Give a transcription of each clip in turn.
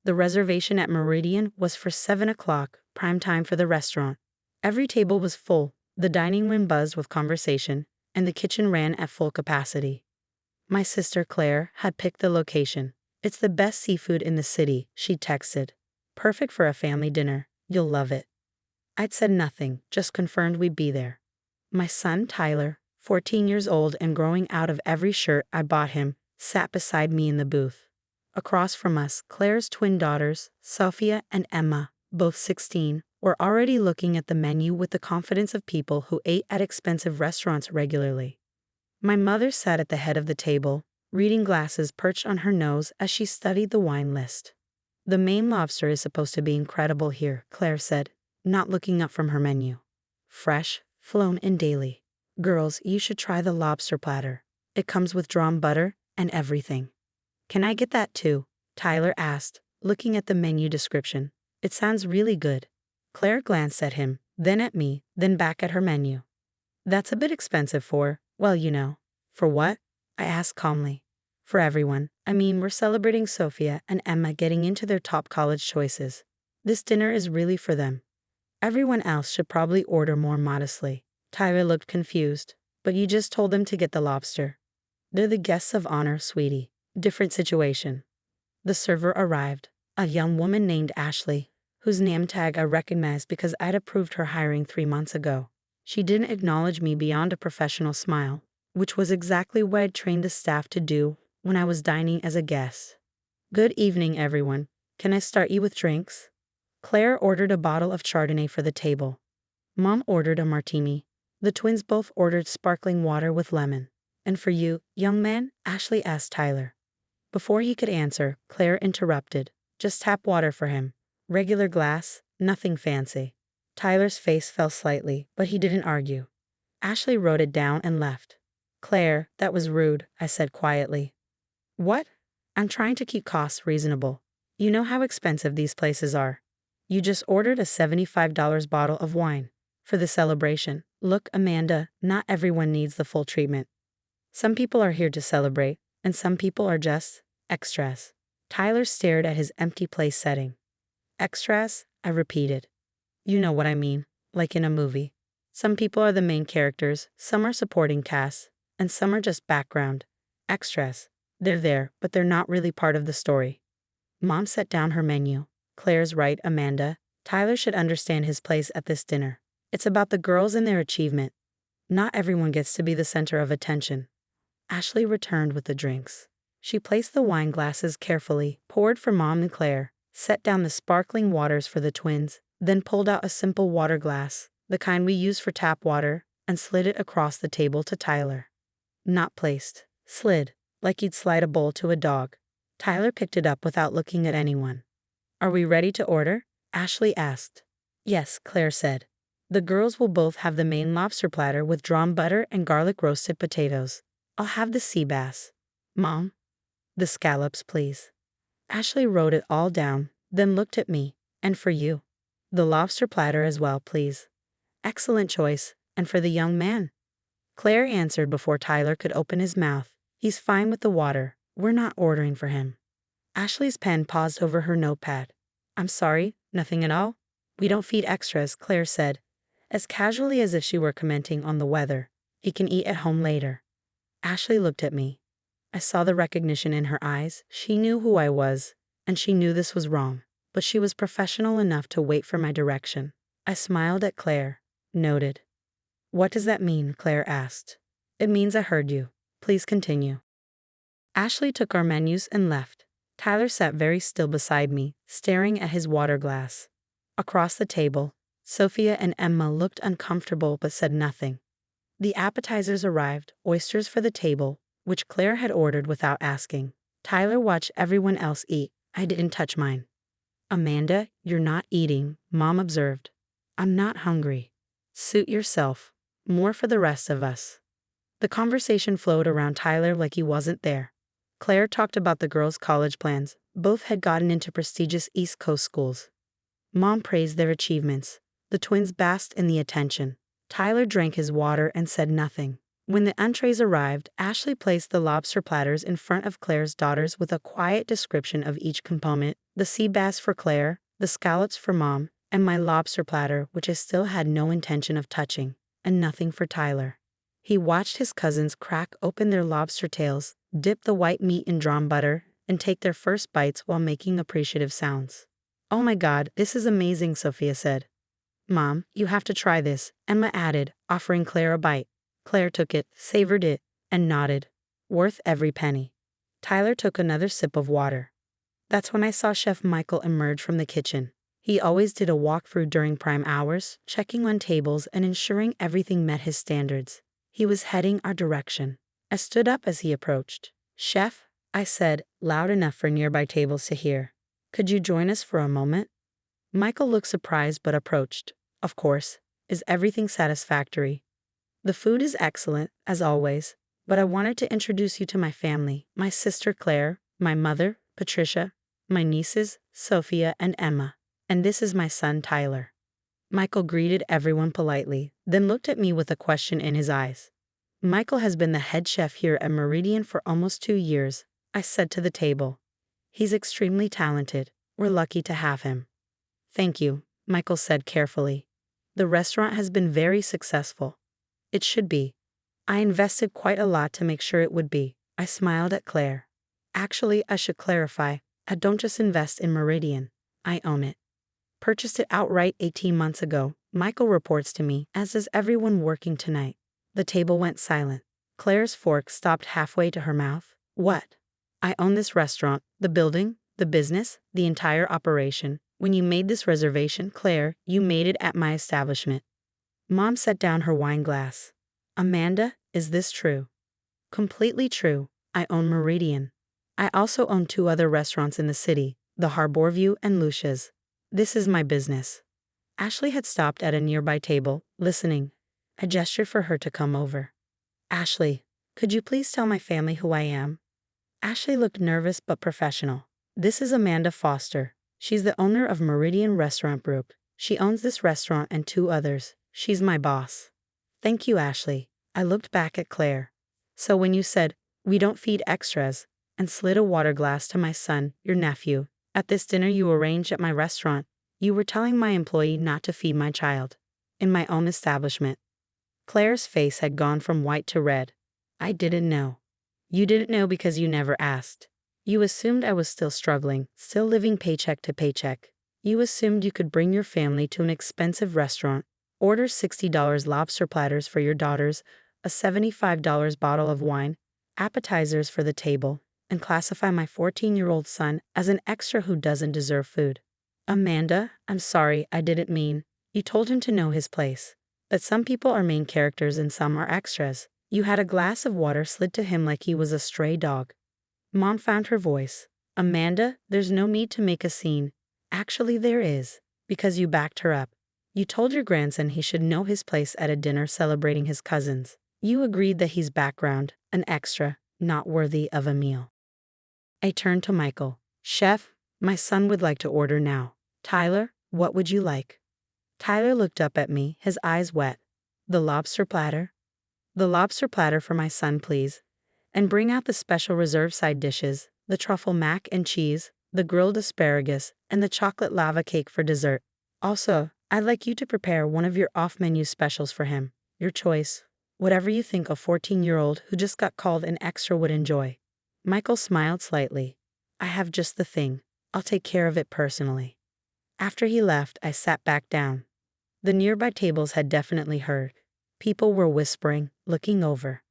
The reservation at Meridian was for 7 o'clock, prime time for the restaurant. Every table was full, the dining room buzzed with conversation, and the kitchen ran at full capacity. My sister Claire had picked the location. "It's the best seafood in the city," she texted. "Perfect for a family dinner. You'll love it." I'd said nothing, just confirmed we'd be there. My son Tyler, 14 years old and growing out of every shirt I bought him, sat beside me in the booth. Across from us, Claire's twin daughters, Sophia and Emma, both 16, were already looking at the menu with the confidence of people who ate at expensive restaurants regularly. My mother sat at the head of the table, reading glasses perched on her nose as she studied the wine list. "The Maine lobster is supposed to be incredible here," Claire said, not looking up from her menu. "Fresh, flown in daily. Girls, you should try the lobster platter. It comes with drawn butter and everything." "Can I get that too?" Tyler asked, looking at the menu description. "It sounds really good." Claire glanced at him, then at me, then back at her menu. "That's a bit expensive for, well, you know." "For what?" I asked calmly. "For everyone. I mean, we're celebrating Sophia and Emma getting into their top college choices. This dinner is really for them. Everyone else should probably order more modestly." Tyler looked confused. "But you just told them to get the lobster." "They're the guests of honor, sweetie. Different situation." The server arrived, a young woman named Ashley, whose name tag I recognized because I'd approved her hiring 3 months ago. She didn't acknowledge me beyond a professional smile, which was exactly what I'd trained the staff to do when I was dining as a guest. "Good evening, everyone. Can I start you with drinks?" Claire ordered a bottle of Chardonnay for the table. Mom ordered a martini. The twins both ordered sparkling water with lemon. "And for you, young man?" Ashley asked Tyler. Before he could answer, Claire interrupted. "Just tap water for him. Regular glass, nothing fancy." Tyler's face fell slightly, but he didn't argue. Ashley wrote it down and left. "Claire, that was rude," I said quietly. "What?" "I'm trying to keep costs reasonable. You know how expensive these places are. You just ordered a $75 bottle of wine. For the celebration. Look, Amanda, not everyone needs the full treatment. Some people are here to celebrate, and some people are just extras." Tyler stared at his empty place setting. "Extras?" I repeated. "You know what I mean, like in a movie. Some people are the main characters, some are supporting casts, and some are just background. Extras. They're there, but they're not really part of the story." Mom set down her menu. "Claire's right, Amanda. Tyler should understand his place at this dinner. It's about the girls and their achievement. Not everyone gets to be the center of attention." Ashley returned with the drinks. She placed the wine glasses carefully, poured for Mom and Claire, set down the sparkling waters for the twins, then pulled out a simple water glass, the kind we use for tap water, and slid it across the table to Tyler. Not placed. Slid, like you'd slide a bowl to a dog. Tyler picked it up without looking at anyone. "Are we ready to order?" Ashley asked. "Yes," Claire said. "The girls will both have the Maine lobster platter with drawn butter and garlic roasted potatoes. I'll have the sea bass. Mom?" "The scallops, please." Ashley wrote it all down, then looked at me. "And for you?" "The lobster platter as well, please." "Excellent choice. And for the young man?" Claire answered before Tyler could open his mouth. "He's fine with the water. We're not ordering for him." Ashley's pen paused over her notepad. "I'm sorry, nothing at all?" "We don't feed extras," Claire said, as casually as if she were commenting on the weather. "He can eat at home later." Ashley looked at me. I saw the recognition in her eyes. She knew who I was, and she knew this was wrong, but she was professional enough to wait for my direction. I smiled at Claire. "Noted." "What does that mean?" Claire asked. "It means I heard you. Please continue." Ashley took our menus and left. Tyler sat very still beside me, staring at his water glass. Across the table, Sophia and Emma looked uncomfortable but said nothing. The appetizers arrived, oysters for the table, which Claire had ordered without asking. Tyler watched everyone else eat. I didn't touch mine. "Amanda, you're not eating," Mom observed. "I'm not hungry." "Suit yourself. More for the rest of us." The conversation flowed around Tyler like he wasn't there. Claire talked about the girls' college plans. Both had gotten into prestigious East Coast schools. Mom praised their achievements. The twins basked in the attention. Tyler drank his water and said nothing. When the entrees arrived, Ashley placed the lobster platters in front of Claire's daughters with a quiet description of each component, The sea bass for Claire, the scallops for Mom, and my lobster platter, which I still had no intention of touching, and nothing for Tyler. He watched his cousins crack open their lobster tails, dip the white meat in drawn butter, and take their first bites while making appreciative sounds. "Oh my God, this is amazing," Sophia said. "Mom, you have to try this," Emma added, offering Claire a bite. Claire took it, savored it, and nodded. "Worth every penny." Tyler took another sip of water. That's when I saw Chef Michael emerge from the kitchen. He always did a walkthrough during prime hours, checking on tables and ensuring everything met his standards. He was heading our direction. I stood up as he approached. "Chef," I said, loud enough for nearby tables to hear. "Could you join us for a moment?" Michael looked surprised but approached. "Of course. Is everything satisfactory?" "The food is excellent, as always, but I wanted to introduce you to my family, my sister Claire, my mother, Patricia, my nieces, Sophia and Emma, and this is my son Tyler." Michael greeted everyone politely, then looked at me with a question in his eyes. "Michael has been the head chef here at Meridian for almost 2 years," I said to the table. "He's extremely talented. We're lucky to have him." "Thank you," Michael said carefully. "The restaurant has been very successful." "It should be. I invested quite a lot to make sure it would be." I smiled at Claire. "Actually, I should clarify, I don't just invest in Meridian. I own it. Purchased it outright 18 months ago," Michael reports to me, as does everyone working tonight. The table went silent. Claire's fork stopped halfway to her mouth. "What?" "I own this restaurant, the building, the business, the entire operation. When you made this reservation, Claire, you made it at my establishment." Mom set down her wine glass. "Amanda, is this true?" "Completely true. I own Meridian. I also own 2 other restaurants in the city, the Harborview and Lucia's. This is my business." Ashley had stopped at a nearby table, listening. I gestured for her to come over. "Ashley, could you please tell my family who I am?" Ashley looked nervous but professional. "This is Amanda Foster. She's the owner of Meridian Restaurant Group. She owns this restaurant and 2 others. She's my boss." "Thank you, Ashley." I looked back at Claire. "So when you said, 'We don't feed extras,' and slid a water glass to my son, your nephew, at this dinner you arranged at my restaurant, you were telling my employee not to feed my child. In my own establishment." Claire's face had gone from white to red. "I didn't know." "You didn't know because you never asked. You assumed I was still struggling, still living paycheck to paycheck. You assumed you could bring your family to an expensive restaurant, order $60 lobster platters for your daughters, a $75 bottle of wine, appetizers for the table, and classify my 14-year-old son as an extra who doesn't deserve food. Amanda, I'm sorry, I didn't mean." "You told him to know his place. That some people are main characters and some are extras." You had a glass of water slid to him like he was a stray dog. Mom found her voice. "Amanda, there's no need to make a scene. Actually, there is. Because you backed her up. You told your grandson he should know his place at a dinner celebrating his cousins. You agreed that he's background, an extra, not worthy of a meal." I turned to Michael. "Chef, my son would like to order now. Tyler, what would you like?" Tyler looked up at me, his eyes wet. "The lobster platter?" "The lobster platter for my son, please. And bring out the special reserve side dishes, the truffle mac and cheese, the grilled asparagus, and the chocolate lava cake for dessert. Also, I'd like you to prepare one of your off-menu specials for him. Your choice. Whatever you think a 14-year-old who just got called an extra would enjoy." Michael smiled slightly. "I have just the thing. I'll take care of it personally." After he left, I sat back down. The nearby tables had definitely heard. People were whispering, looking over.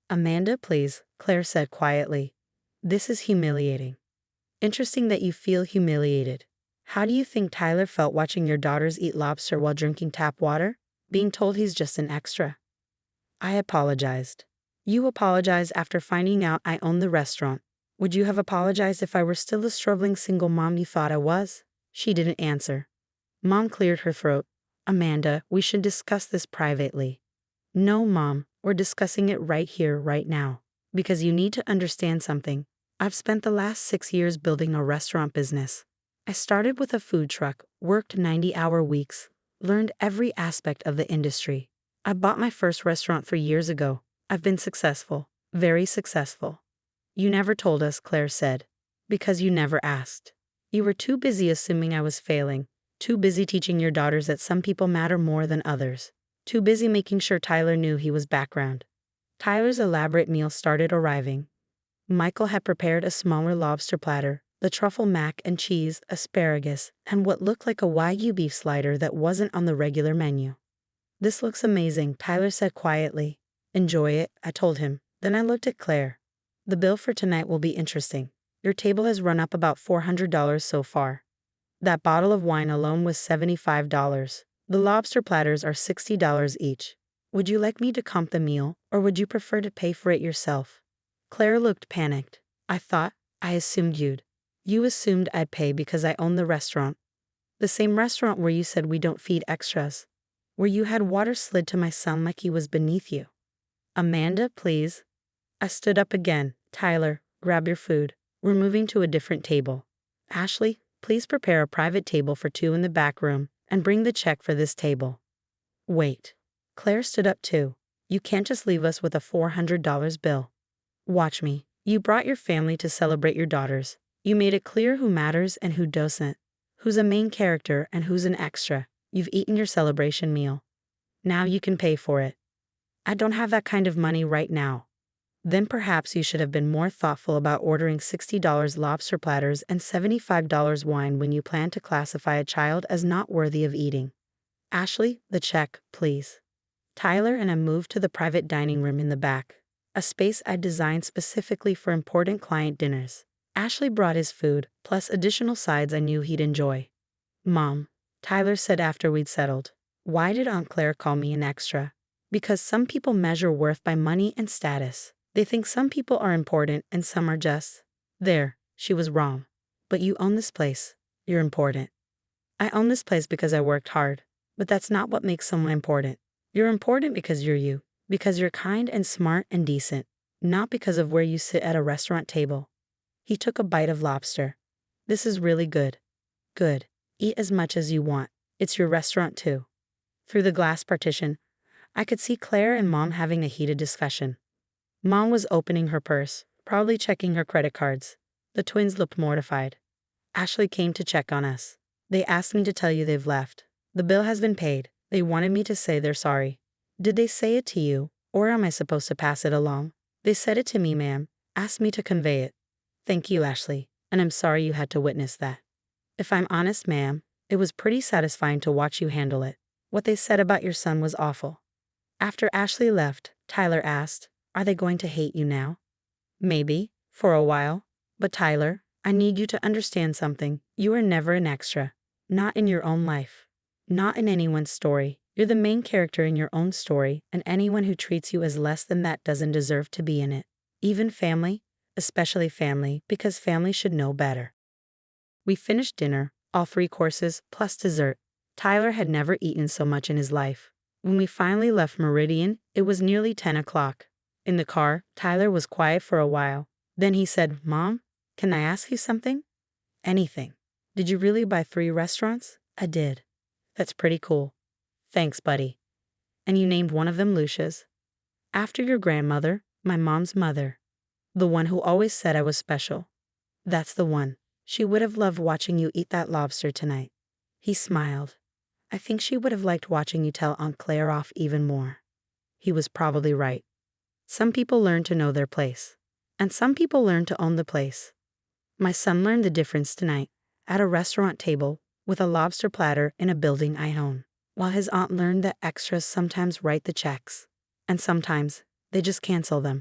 "Amanda, please," Claire said quietly. "This is humiliating." "Interesting that you feel humiliated. How do you think Tyler felt watching your daughters eat lobster while drinking tap water? Being told he's just an extra?" I apologized. "You apologized after finding out I owned the restaurant. Would you have apologized if I were still the struggling single mom you thought I was?" She didn't answer. Mom cleared her throat. "Amanda, we should discuss this privately." "No, Mom, we're discussing it right here, right now. Because you need to understand something. I've spent the last 6 years building a restaurant business. I started with a food truck, worked 90-hour weeks, learned every aspect of the industry. I bought my first restaurant 3 years ago. I've been successful, very successful." "You never told us," Claire said. "Because you never asked." You were too busy assuming I was failing, too busy teaching your daughters that some people matter more than others, too busy making sure Tyler knew he was background. Tyler's elaborate meal started arriving. Michael had prepared a smaller lobster platter, the truffle mac and cheese, asparagus, and what looked like a Wagyu beef slider that wasn't on the regular menu. "This looks amazing," Tyler said quietly. "Enjoy it," I told him. Then I looked at Claire. "The bill for tonight will be interesting. Your table has run up about $400 so far. That bottle of wine alone was $75. The lobster platters are $60 each. Would you like me to comp the meal, or would you prefer to pay for it yourself?" Claire looked panicked. I assumed you'd. "You assumed I'd pay because I own the restaurant. The same restaurant where you said we don't feed extras. Where you had water slid to my son like he was beneath you." "Amanda, please." I stood up again. "Tyler, grab your food. We're moving to a different table. Ashley, please prepare a private table for 2 in the back room and bring the check for this table." "Wait." Claire stood up too. "You can't just leave us with a $400 bill. Watch me. You brought your family to celebrate your daughters. You made it clear who matters and who doesn't, who's a main character and who's an extra. You've eaten your celebration meal. Now you can pay for it." "I don't have that kind of money right now." "Then perhaps you should have been more thoughtful about ordering $60 lobster platters and $75 wine when you plan to classify a child as not worthy of eating. Ashley, the check, please." Tyler and I moved to the private dining room in the back, a space I'd designed specifically for important client dinners. Ashley brought his food, plus additional sides I knew he'd enjoy. "Mom," Tyler said after we'd settled, "why did Aunt Claire call me an extra?" "Because some people measure worth by money and status. They think some people are important and some are just there." She was wrong. "But you own this place. You're important." "I own this place because I worked hard. But that's not what makes someone important. You're important because you're you. Because you're kind and smart and decent. Not because of where you sit at a restaurant table." He took a bite of lobster. "This is really good." "Good. Eat as much as you want. It's your restaurant too." Through the glass partition, I could see Claire and Mom having a heated discussion. Mom was opening her purse, probably checking her credit cards. The twins looked mortified. Ashley came to check on us. "They asked me to tell you they've left. The bill has been paid. They wanted me to say they're sorry." "Did they say it to you, or am I supposed to pass it along?" "They said it to me, ma'am. Asked me to convey it." "Thank you, Ashley, and I'm sorry you had to witness that." "If I'm honest, ma'am, it was pretty satisfying to watch you handle it. What they said about your son was awful." After Ashley left, Tyler asked, "Are they going to hate you now?" "Maybe, for a while. But Tyler, I need you to understand something. You are never an extra. Not in your own life. Not in anyone's story. You're the main character in your own story, and anyone who treats you as less than that doesn't deserve to be in it. Even family, especially family, because family should know better." We finished dinner, all 3 courses, plus dessert. Tyler had never eaten so much in his life. When we finally left Meridian, it was nearly 10 o'clock. In the car, Tyler was quiet for a while. Then he said, "Mom, can I ask you something?" "Anything." "Did you really buy 3 restaurants?" "I did." "That's pretty cool." "Thanks, buddy." "And you named one of them Lucia's?" "After your grandmother, my mom's mother. The one who always said I was special." "That's the one. She would have loved watching you eat that lobster tonight." He smiled. "I think she would have liked watching you tell Aunt Claire off even more." He was probably right. Some people learn to know their place. And some people learn to own the place. My son learned the difference tonight, at a restaurant table, with a lobster platter in a building I own, while his aunt learned that extras sometimes write the checks. And sometimes, they just cancel them.